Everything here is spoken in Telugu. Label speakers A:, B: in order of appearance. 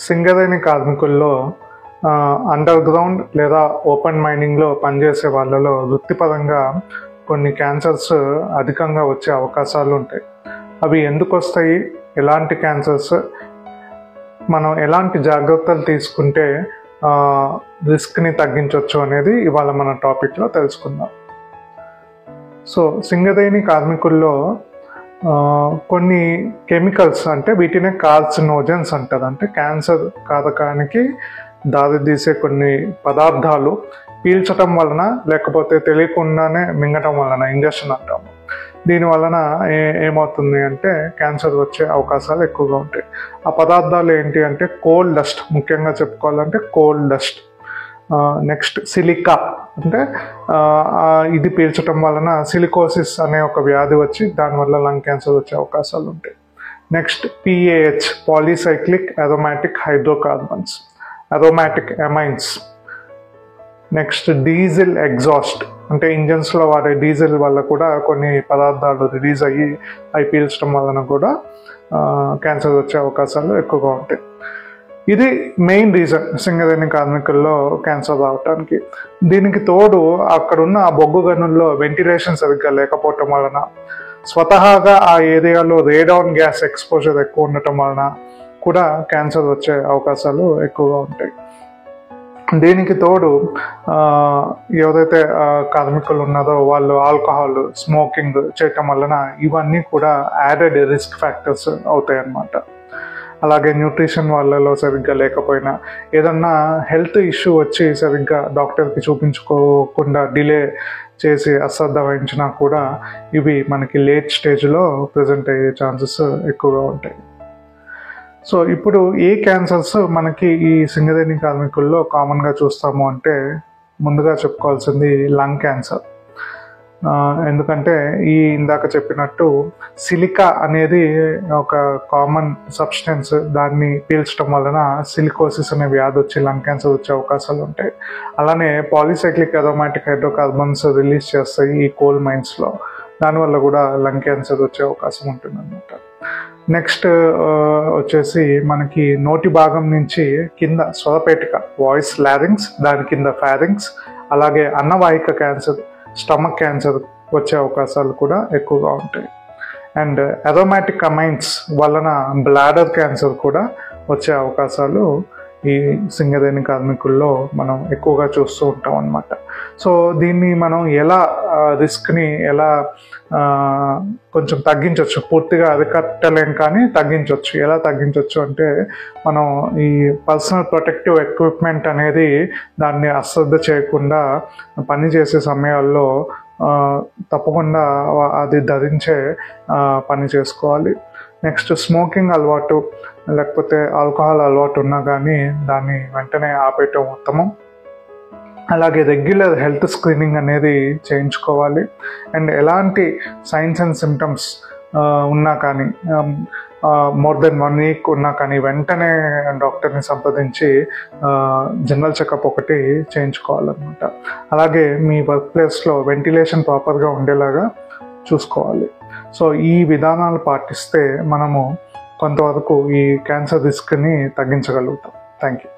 A: సింగరేణి కార్మికుల్లో అండర్ గ్రౌండ్ లేదా ఓపెన్ మైనింగ్లో పనిచేసే వాళ్ళలో వృత్తిపరంగా కొన్ని క్యాన్సర్స్ అధికంగా వచ్చే అవకాశాలు ఉంటాయి. అవి ఎందుకు వస్తాయి, ఎలాంటి క్యాన్సర్స్, మనం ఎలాంటి జాగ్రత్తలు తీసుకుంటే రిస్క్ని తగ్గించవచ్చు అనేది ఇవాళ మన టాపిక్లో తెలుసుకుందాం. సో సింగరేణి కార్మికుల్లో కొన్ని కెమికల్స్, అంటే వీటినే కార్సినోజన్స్ అంటారు. అంటే క్యాన్సర్ కారకానికి దారితీసే కొన్ని పదార్థాలు పీల్చటం వలన లేకపోతే తెలియకుండానే మింగటం వలన, ఇంజెక్షన్ అంటాము, దీని వలన ఏమవుతుంది అంటే క్యాన్సర్ వచ్చే అవకాశాలు ఎక్కువగా ఉంటాయి. ఆ పదార్థాలు ఏంటి అంటే కోల్ డస్ట్, ముఖ్యంగా చెప్పుకోవాలంటే కోల్ డస్ట్. నెక్స్ట్ సిలికా, అంటే ఇది పీల్చడం వలన సిలికోసిస్ అనే ఒక వ్యాధి వచ్చి దానివల్ల లంగ్ క్యాన్సర్ వచ్చే అవకాశాలు ఉంటాయి. Next PAH, polycyclic aromatic hydrocarbons, aromatic amines. Next diesel exhaust, అంటే ఇంజన్స్లో వాడే డీజిల్ వల్ల కూడా కొన్ని పదార్థాలు రిలీజ్ అయ్యి అవి పీల్చడం వలన కూడా క్యాన్సర్ వచ్చే అవకాశాలు ఎక్కువగా ఉంటాయి. ఇది మెయిన్ రీజన్ సింగరేణి కార్మికుల్లో క్యాన్సర్ రావటానికి. దీనికి తోడు అక్కడున్న ఆ బొగ్గు గనుల్లో వెంటిలేషన్ సరిగ్గా లేకపోవటం వలన, స్వతహాగా ఆ ఏరియాలో రేడాన్ గ్యాస్ ఎక్స్పోజర్ ఎక్కువ ఉండటం వలన కూడా క్యాన్సర్ వచ్చే అవకాశాలు ఎక్కువగా ఉంటాయి. దీనికి తోడు ఎవరైతే కార్మికులు ఉన్నారో వాళ్ళు ఆల్కహాల్, స్మోకింగ్ చేయటం వలన ఇవన్నీ కూడా యాడెడ్ రిస్క్ ఫ్యాక్టర్స్ అవుతాయి అన్నమాట. అలాగే న్యూట్రిషన్ వాళ్ళలో సరిగ్గా లేకపోయినా, ఏదన్నా హెల్త్ ఇష్యూ వచ్చి సరిగ్గా డాక్టర్కి చూపించుకోకుండా డిలే చేసి అశ్రద్ధ వహించినా కూడా ఇవి మనకి లేట్ స్టేజ్లో ప్రజెంట్ అయ్యే ఛాన్సెస్ ఎక్కువగా ఉంటాయి. సో ఇప్పుడు ఏ క్యాన్సర్స్ మనకి ఈ సింగరేణి కార్మికుల్లో కామన్గా చూస్తాము అంటే ముందుగా చెప్పుకోవాల్సింది లంగ్ క్యాన్సర్. ఎందుకంటే ఇందాక చెప్పినట్టు సిలికా అనేది ఒక కామన్ సబ్స్టెన్స్, దాన్ని పీల్చడం వలన సిలికోసిస్ అనే వ్యాధి వచ్చి లంగ్ క్యాన్సర్ వచ్చే అవకాశాలు ఉంటాయి. అలానే పాలీసైక్లిక్ అరోమాటిక్ హైడ్రోకార్బన్స్ రిలీజ్ చేస్తాయి ఈ కోల్ మైన్స్లో, దానివల్ల కూడా లంగ్ క్యాన్సర్ వచ్చే అవకాశం ఉంటుంది అన్నమాట. నెక్స్ట్ వచ్చేసి మనకి నోటి భాగం నుంచి కింద స్వరపేటిక, వాయిస్ లారింగ్స్, దాని కింద ఫారింగ్స్, అలాగే అన్నవాహిక క్యాన్సర్, స్టమక్ క్యాన్సర్ వచ్చే అవకాశాలు కూడా ఎక్కువగా ఉంటాయి. అండ్ అరోమాటిక్ అమైన్స్ వలన బ్లాడర్ క్యాన్సర్ కూడా వచ్చే అవకాశాలు ఈ సింగరేణి కార్మికుల్లో మనం ఎక్కువగా చూస్తూ ఉంటాం అన్నమాట. సో దీన్ని మనం ఎలా రిస్క్ని ఎలా కొంచెం తగ్గించవచ్చు, పూర్తిగా అరికట్టలేం కానీ తగ్గించవచ్చు. ఎలా తగ్గించవచ్చు అంటే మనం ఈ పర్సనల్ ప్రొటెక్టివ్ ఎక్విప్మెంట్ అనేది దాన్ని అశ్రద్ధ చేయకుండా పని చేసే సమయాల్లో తప్పకుండా అది ధరించే పని చేసుకోవాలి. నెక్స్ట్ స్మోకింగ్ అలవాటు లేకపోతే ఆల్కహాల్ అలవాటు ఉన్నా కానీ దాన్ని వెంటనే ఆపేయటం ఉత్తమం. అలాగే రెగ్యులర్ హెల్త్ స్క్రీనింగ్ అనేది చేయించుకోవాలి. అండ్ ఎలాంటి సైన్స్ అండ్ సిమ్టమ్స్ ఉన్నా కానీ, మోర్ దెన్ 1 వీక్ ఉన్నా కానీ వెంటనే డాక్టర్ని సంప్రదించి జనరల్ చెకప్ ఒకటి చేయించుకోవాలన్నమాట. అలాగే మీ వర్క్ ప్లేస్లో వెంటిలేషన్ ప్రాపర్గా ఉండేలాగా చూసుకోవాలి. సో ఈ విధానాలు పాటిస్తే మనము కొంతవరకు ఈ క్యాన్సర్ రిస్క్ని తగ్గించగలుగుతాం. Thank you.